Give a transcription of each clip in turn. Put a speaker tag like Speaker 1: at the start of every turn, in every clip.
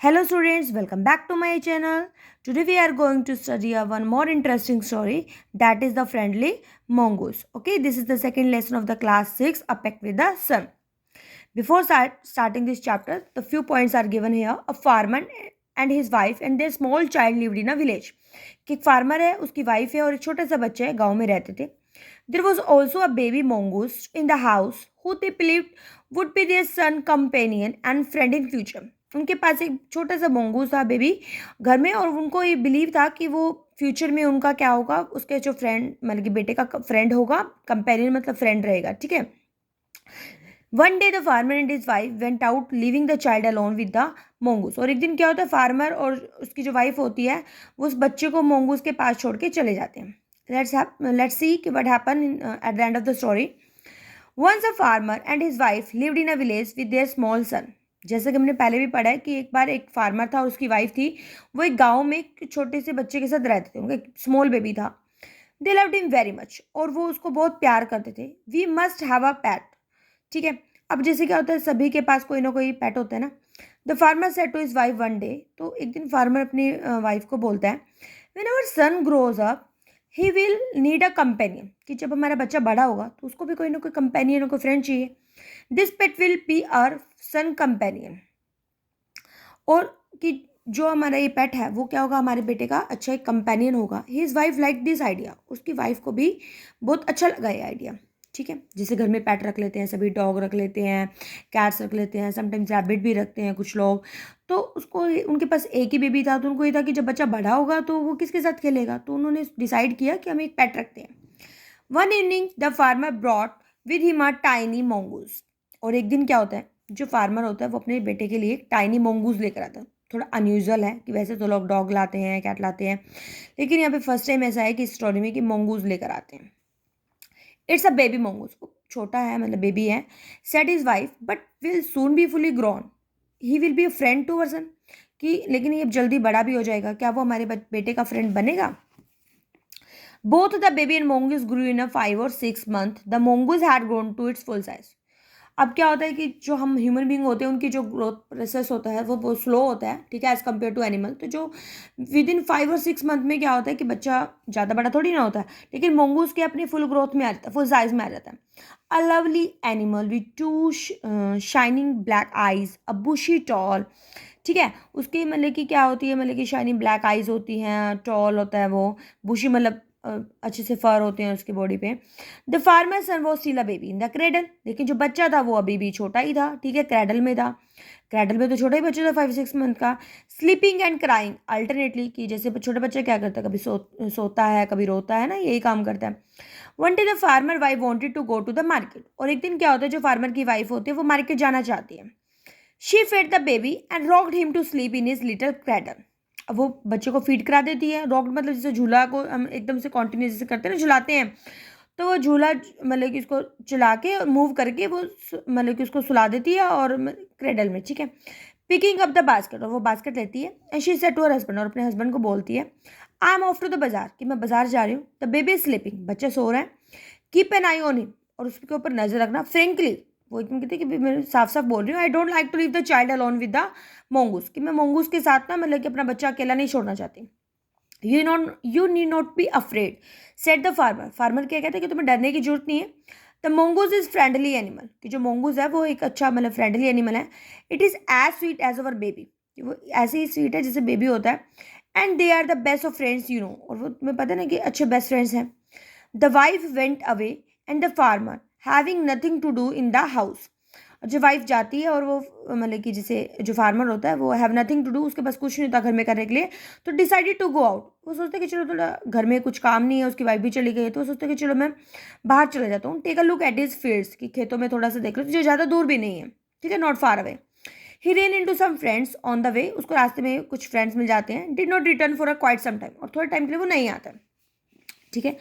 Speaker 1: Hello students, welcome back to my channel. Today we are going to study one more interesting story, that is the friendly mongoose. Okay, this is the second lesson of the class 6, A Peck with the Sun. Before starting this chapter, the few points are given here. A farmer and his wife and their small child lived in a village. कि एक farmer है, उसकी wife है और एक छोटा सा बच्चा है, गांव में रहते थे. There was also a baby mongoose in the house who they believed would be their son, companion and friend in future. उनके पास एक छोटा सा मोंगूस था बेबी घर में, और उनको ये बिलीव था कि वो फ्यूचर में उनका क्या होगा, उसके जो फ्रेंड मतलब कि बेटे का फ्रेंड होगा, कंपेनियन मतलब फ्रेंड रहेगा. ठीक है. One day the farmer and his wife went out living the child alone with the मोंगूस. और एक दिन क्या होता है, फार्मर और उसकी जो वाइफ होती है वो उस बच्चे को मोंगूस के पास छोड़ के चले जाते हैं. Let's see what happened at the end of the story. Once a farmer and his wife lived in a village with their small son. जैसे कि हमने पहले भी पढ़ा है कि एक बार एक फार्मर था और उसकी वाइफ थी, वो एक गांव में एक छोटे से बच्चे के साथ रहते थे, उनका एक स्मॉल बेबी था. They loved him very much, और वो उसको बहुत प्यार करते थे. वी मस्ट हैव अ पेट. ठीक है. अब जैसे क्या होता है, सभी के पास कोई ना कोई पेट होता है ना. The farmer said to his wife one day, तो एक दिन फार्मर अपनी वाइफ को बोलता है, when our son grows up he will need a companion, कि जब हमारा बच्चा बड़ा होगा तो उसको भी कोई ना कोई कंपेनियन और कोई फ्रेंड चाहिए. This pet will be our son companion, और कि जो हमारा ये पेट है वो क्या होगा, हमारे बेटे का अच्छा एक कंपेनियन होगा. His wife like this idea, उसकी वाइफ को भी बहुत अच्छा लगा ये आइडिया. ठीक है. जैसे घर में पेट रख लेते हैं सभी, डॉग रख लेते हैं, कैट्स रख लेते हैं, समटाइम्स रैबिट भी रखते हैं कुछ लोग. तो उसको उनके पास एक ही बेबी था, तो उनको ये था कि जब बच्चा बड़ा होगा तो वो किसके साथ खेलेगा, तो उन्होंने डिसाइड किया कि हम एक पेट रखते हैं. One evening the farmer brought with him a tiny mongoose. और एक दिन क्या होता है, जो फार्मर होता है वो अपने बेटे के लिए एक टाइनी मोंगूज लेकर आता है. थोड़ा अनयूजुअल है कि वैसे तो लोग डॉग लाते हैं, कैट लाते हैं, लेकिन यहाँ पे फर्स्ट टाइम ऐसा है कि इस स्टोरी में कि मोंगूज लेकर आते हैं. इट्स अ बेबी मोंगूज, छोटा है मतलब बेबी है. Said his wife but will soon be fully grown, he will be a friend to our son, कि लेकिन ये जल्दी बड़ा भी हो जाएगा, क्या वो हमारे बेटे का फ्रेंड बनेगा. Both the baby and mongoose grew in a 5 or 6 month. The mongoose had grown to its full size. अब क्या होता है कि जो हम ह्यूमन बींग होते हैं उनकी जो ग्रोथ प्रोसेस होता है वो बहुत स्लो होता है. ठीक है. एज़ कम्पेयर टू एनिमल, तो जो विद इन 5 और 6 मंथ में क्या होता है कि बच्चा ज़्यादा बड़ा थोड़ी ना होता है, लेकिन मोंगूज के अपनी फुल ग्रोथ में आ जाता है, फुल साइज में आ जाता है. A lovely animal with two shining black eyes, a bushy tail. ठीक है. उसकी मतलब कि क्या होती है, मतलब कि शाइनिंग ब्लैक आइज होती हैं, टॉल होता है वो, बुशी मतलब अच्छे से फर होते हैं उसकी बॉडी पे. The farmer son was still a baby in the cradle, लेकिन जो बच्चा था वो अभी भी छोटा ही था. ठीक है. क्रेडल में था. क्रेडल में तो छोटा ही बच्चा था, 5 6 मंथ का. स्लीपिंग एंड क्राइंग अल्टरनेटली, कि जैसे छोटा बच्चा क्या करता है, कभी सोता है कभी रोता है ना, यही काम करता है. One day the farmer wife wanted to go to the market, और एक दिन क्या होता है, जो फार्मर की वाइफ होती है वो मार्केट जाना चाहती है. She fed the baby and rocked him to sleep in his little cradle. अब वो बच्चे को फीड करा देती है. रॉक्ड मतलब जैसे झूला को हम एकदम से कॉन्टिन्यूस जैसे करते हैं ना, झुलाते हैं, तो वो झूला मतलब कि उसको चला के और मूव करके वो मतलब कि उसको सुला देती है और क्रेडल में. ठीक है. पिकिंग अप द बास्केट, और वो बास्केट लेती है. And she said to her husband, और अपने हस्बैंड को बोलती है, I am off to the बाजार, कि मैं बाजार जा रही हूँ. द बेबी इज स्लीपिंग, बच्चा सो रहा है. Keep an I on him, और उसके ऊपर नजर रखना. फ्रेंकली, वो एकदम कहते हैं कि मैं साफ साफ बोल रही हूँ, I don't like to leave the child alone with the mongoose, कि मैं मोंगूस के साथ ना मतलब कि अपना बच्चा अकेला नहीं छोड़ना चाहती. You need not be afraid, said the farmer. Farmer क्या कहते हैं कि तुम्हें डरने की जरूरत नहीं है. The mongoose is friendly animal, कि जो मोंगूज है वो एक अच्छा मतलब फ्रेंडली एनिमल है. It is as sweet as our baby, वो ऐसे ही स्वीट है जैसे बेबी होता है. And they are the best of friends you know, और वो तुम्हें पता है ना कि अच्छे बेस्ट फ्रेंड्स हैं. The wife went away and the farmer having nothing to do in the house. जो वाइफ जाती है और वो मतलब कि जैसे जो फार्मर होता है वो हैव नथिंग टू डू, उसके पास कुछ नहीं होता घर में करने के लिए, तो डिसाइडेड टू गो आउट. वो सोचते कि चलो थोड़ा घर में कुछ काम नहीं है, उसकी वाइफ भी चली गई है, तो वो सोचते कि चलो मैं बाहर चले जाता हूँ. Take a look at his fields, कि खेतों में थोड़ा सा देख लो, जो ज़्यादा दूर भी नहीं है. ठीक है. Not far away. He ran into some friends on the way, उसको रास्ते में कुछ फ्रेंड्स मिल जाते हैं. Did not return for a quite some time, और थोड़े टाइम के लिए वो नहीं आता. ठीक है.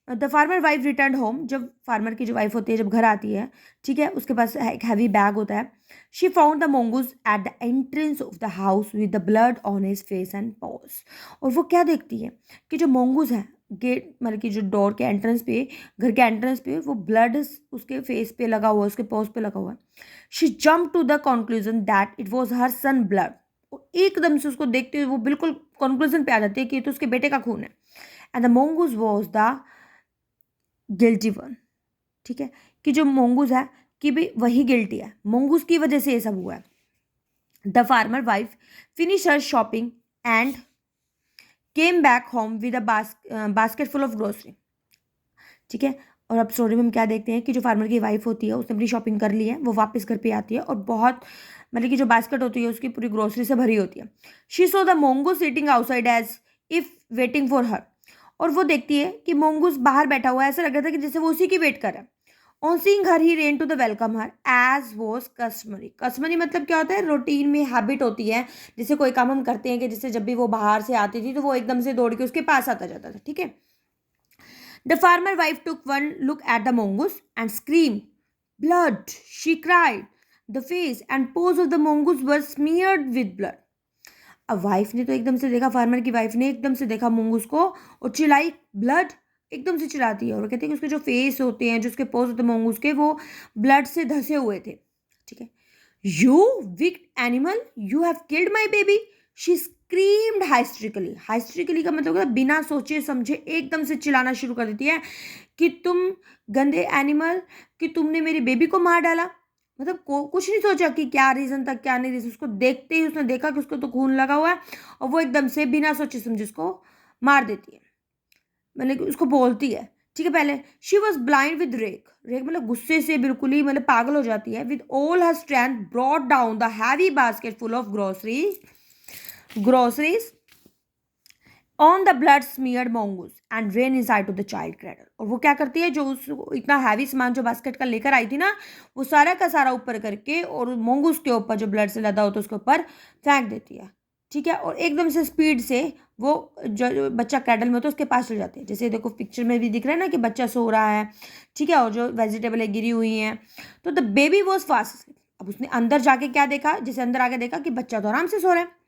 Speaker 1: The farmer wife return home, जब फार्मर की जो वाइफ होती है जब घर आती है, ठीक है, उसके पास एक हैवी बैग होता है. She found the mongoose at the entrance of the house with the blood on his face and pause. और वो क्या देखती है कि जो मोंगूज है गेट मतलब कि जो डोर के एंट्रेंस पे, घर के एंट्रेंस पे वो ब्लड उसके फेस पे लगा हुआ है, उसके पॉज पे लगा हुआ है. She jump to the conclusion that it was her son blood. एकदम से उसको देखते हुए वो बिल्कुल कंक्लूजन पे आ जाती है कि ये तो उसके बेटे का खून है. And the mongoose was the guilty one. ठीक है, कि जो मोंगूज है कि भाई वही गिल्टी है, मोंगूज की वजह से ये सब हुआ है. The farmer wife finish her shopping and came back home with a basket full of grocery. ठीक है, और अब स्टोरी में हम क्या देखते हैं कि जो फार्मर की वाइफ होती है उसने अपनी शॉपिंग कर ली है, वो वापस घर पे आती है और बहुत मतलब कि जो बास्केट होती है उसकी पूरी ग्रोसरी से भरी होती है. She saw the mongoose sitting outside as if waiting for her. और वो देखती है कि मोंगूज बाहर बैठा हुआ है, ऐसा लग रहा था कि जैसे वो उसी की वेट कर रहा है. On seeing her he ran to the welcome her as was customary. Customary मतलब क्या होता है, रूटीन में हैबिट होती है, जैसे कोई काम हम करते हैं कि जैसे जब भी वो बाहर से आती थी तो वो एकदम से दौड़ के उसके पास आता जाता था. ठीक है. The farmer wife took one look at the mongoose and screamed. Blood! She cried. The face and paws of the mongoose were smeared with blood. अब वाइफ ने तो एकदम से देखा, फार्मर की वाइफ ने एकदम से देखा मंगूस को और चिल्लाई ब्लड. एकदम से चिल्लाती है और कहते हैं कि उसके जो फेस होते हैं, जो उसके पोज होते हैं मंगूस के, वो ब्लड से धसे हुए थे. ठीक है. You wicked animal, you have killed my baby. She screamed hysterically. Hysterically का मतलब होता है बिना सोचे समझे एकदम से चिल्लाना शुरू कर देती है कि तुम गंदे एनिमल, कि तुमने मेरी बेबी को मार डाला. मतलब कुछ नहीं सोचा कि क्या रीज़न था क्या नहीं रीज़न. उसको देखते ही उसने देखा कि उसको तो खून लगा हुआ है और वो एकदम से बिना सोचे समझे उसको मार देती है, मतलब कि उसको बोलती है. ठीक है. पहले she was blind with rage. Rage मतलब गुस्से से बिल्कुल ही मतलब पागल हो जाती है. With all her strength brought down the heavy basket full of groceries on the blood smeared mongoose and ran inside to the child cradle. और वो क्या करती है, जो उस इतना हैवी सामान जो बास्केट का लेकर आई थी ना, वो सारा का सारा ऊपर करके और mongoose के ऊपर जो ब्लड से लदा होता है उसके ऊपर फेंक देती है. ठीक है. और एकदम से स्पीड से वो जो बच्चा कैडल में होता है उसके पास चल जाते हैं. जैसे देखो पिक्चर में भी दिख रहा है ना कि बच्चा सो रहा है. ठीक है. और जो वेजिटेबल गिरी हुई हैं, तो द बेबी वॉज फास्ट. अब उसने अंदर जाके क्या देखा, जैसे अंदर आके देखा कि बच्चा तो आराम से सो रहा है.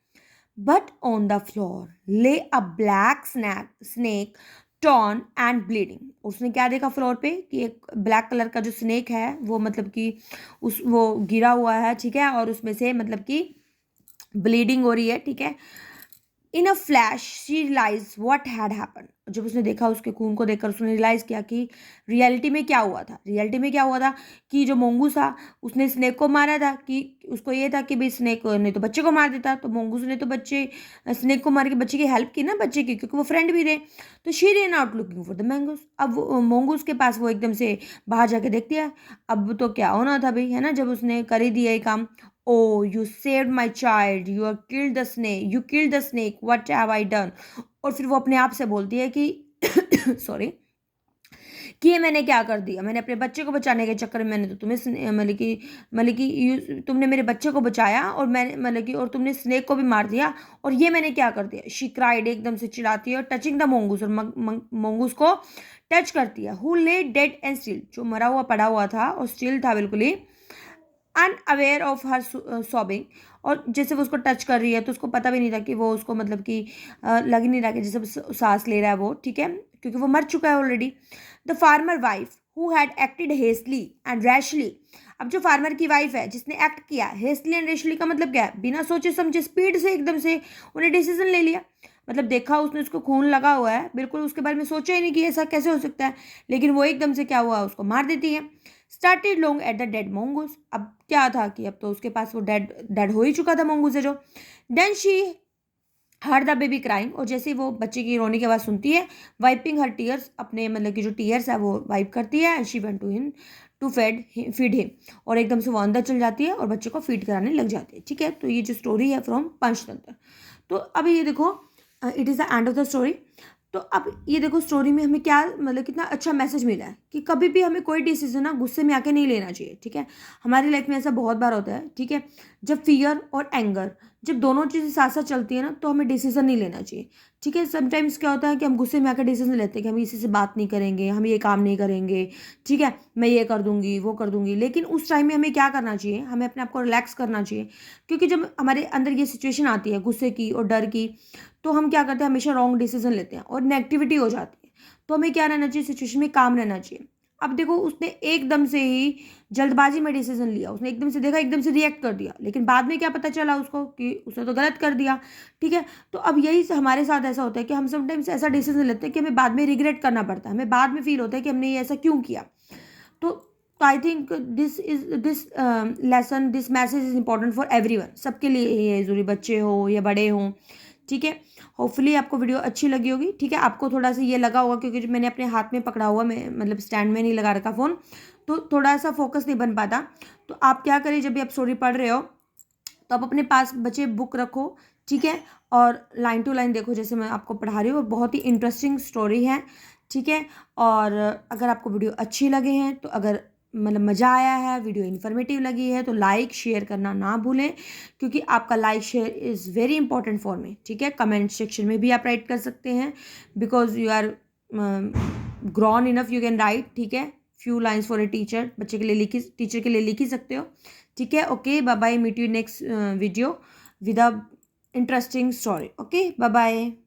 Speaker 1: But on the floor lay a black snake torn and bleeding. उसने क्या देखा फ्लोर पे कि एक ब्लैक कलर का जो स्नेक है वो मतलब कि वो गिरा हुआ है. ठीक है. और उसमें से मतलब कि ब्लीडिंग हो रही है. ठीक है. In a flash she realize what had happen. जब उसने देखा उसके खून को देखकर उसने रियलाइज़ किया कि रियलिटी में क्या हुआ था. रियलिटी में क्या हुआ था कि जो मोंगूस था उसने स्नेक को मारा था, कि उसको ये था कि भाई स्नेक ने तो बच्चे को मार देता, तो मोंगूस ने तो स्नेक को मार के बच्चे की हेल्प की ना, बच्चे की, क्योंकि वो फ्रेंड भी थे. तो she rain out looking for the mangoes. अब मोंगूस के पास वो एकदम से बाहर जाके देखती है. अब तो क्या होना था भाई, है ना, जब उसने कर ही दिया ये काम. Oh, you saved my child. You have killed the snake. You killed the snake. What have I done? और फिर वो अपने आप से बोलती है कि सॉरी, कि ये मैंने क्या कर दिया. मैंने अपने बच्चे को बचाने के चक्कर में मैंने तो तुम्हें मतलब कि तुमने मेरे बच्चे को बचाया और मैंने मतलब कि और तुमने स्नेक को भी मार दिया, और ये मैंने क्या कर दिया. She cried. एकदम से चिल्लाती है और टचिंग द मोंगूस, और मोंगूस को टच करती है. हु ले डेड एंड स्टिल. जो मरा हुआ पड़ा हुआ था और स्टिल था बिल्कुल ही, अनअवेयर ऑफ हर सॉबिंग. और जैसे वो उसको टच कर रही है तो उसको पता भी नहीं था कि वो उसको मतलब कि लग ही नहीं रहा कि जैसे सांस ले रहा है वो. ठीक है. क्योंकि वो मर चुका है already. The farmer wife who had acted hastily and rashly. अब जो फार्मर की वाइफ है जिसने एक्ट किया हेस्टली एंड रैशली का मतलब क्या है, बिना सोचे समझे स्पीड से एकदम से उन्हें डिसीजन ले लिया. मतलब देखा उसने उसको खून लगा हुआ है, बिल्कुल उसके बारे में सोचा ही नहीं कि ऐसा कैसे हो सकता है, लेकिन वो एकदम से क्या हुआ, उसको मार देती है. Started long at the dead मोंगूस. अब क्या था कि अब तो उसके पास वो डेड डेड हो ही चुका था मोंगूस है जो. Then she heard the baby crying. और जैसे ही वो बच्चे की रोने की आवाज़ सुनती है, वाइपिंग हर टीयर्स, अपने मतलब कि जो टीयर्स है वो वाइप करती है. And she went to him to feed him. और एकदम से वो अंदर चल जाती है और बच्चे को फीड कराने लग जाती है. ठीक है. तो ये जो स्टोरी है फ्रॉम पंचतंत्र. तो अभी ये देखो, it is the end of the story. तो अब ये देखो स्टोरी में हमें क्या मतलब कितना अच्छा मैसेज मिला है कि कभी भी हमें कोई डिसीजन ना गुस्से में आके नहीं लेना चाहिए. ठीक है. हमारी लाइफ में ऐसा बहुत बार होता है. ठीक है. जब फियर और एंगर, जब दोनों चीज़ें साथ साथ चलती है ना, तो हमें डिसीजन नहीं लेना चाहिए. ठीक है. समटाइम्स क्या होता है कि हम गुस्से में आकर डिसीजन लेते हैं कि हम इसी से बात नहीं करेंगे, हम ये काम नहीं करेंगे. ठीक है. मैं ये कर दूंगी वो कर दूंगी. लेकिन उस टाइम में हमें क्या करना चाहिए, हमें अपने आप को रिलैक्स करना चाहिए. क्योंकि जब हमारे अंदर ये सिचुएशन आती है गुस्से की और डर की, तो हम क्या करते हैं, हमेशा रॉन्ग डिसीजन लेते हैं और नेगेटिविटी हो जाती है. तो हमें क्या रहना चाहिए, सिचुएशन में काम रहना चाहिए। अब देखो उसने एकदम से ही जल्दबाजी में डिसीजन लिया, उसने एकदम से देखा, एकदम से रिएक्ट कर दिया, लेकिन बाद में क्या पता चला उसको कि उसने तो गलत कर दिया, ठीक है। तो अब यही हमारे साथ ऐसा होता है कि हम समटाइम्स ऐसा डिसीजन लेते हैं कि हमें बाद में रिग्रेट करना पड़ता है, हमें बाद में फील होता है कि हमने ये ऐसा क्यों किया। तो I think this lesson, this message is important for everyone, सबके लिए ये ज़रूरी, बच्चे हो या बड़े हों, ठीक है। होपफुली आपको वीडियो अच्छी लगी होगी, ठीक है। आपको थोड़ा सा ये लगा होगा क्योंकि मैंने अपने हाथ में पकड़ा हुआ, मैं मतलब स्टैंड में नहीं लगा रखा फ़ोन, तो थोड़ा सा फोकस नहीं बन पाता। तो आप क्या करिए, जब भी आप स्टोरी पढ़ रहे हो तो आप अपने पास बच्चे बुक रखो, ठीक है, और लाइन टू लाइन देखो जैसे मैं आपको पढ़ा रही हूँ। बहुत ही इंटरेस्टिंग स्टोरी है, ठीक है। और अगर आपको वीडियो अच्छी लगे हैं, तो अगर मतलब मज़ा आया है, वीडियो इन्फॉर्मेटिव लगी है, तो लाइक शेयर करना ना भूलें, क्योंकि आपका like share is very important for me, ठीक है। कमेंट सेक्शन में भी आप राइट कर सकते हैं, because you are grown enough, you can write, ठीक है। Few lines for a teacher, बच्चे के लिए लिखी, टीचर के लिए लिख ही सकते हो, ठीक है। Okay, bye bye, meet you next video with a interesting story. Okay, bye bye.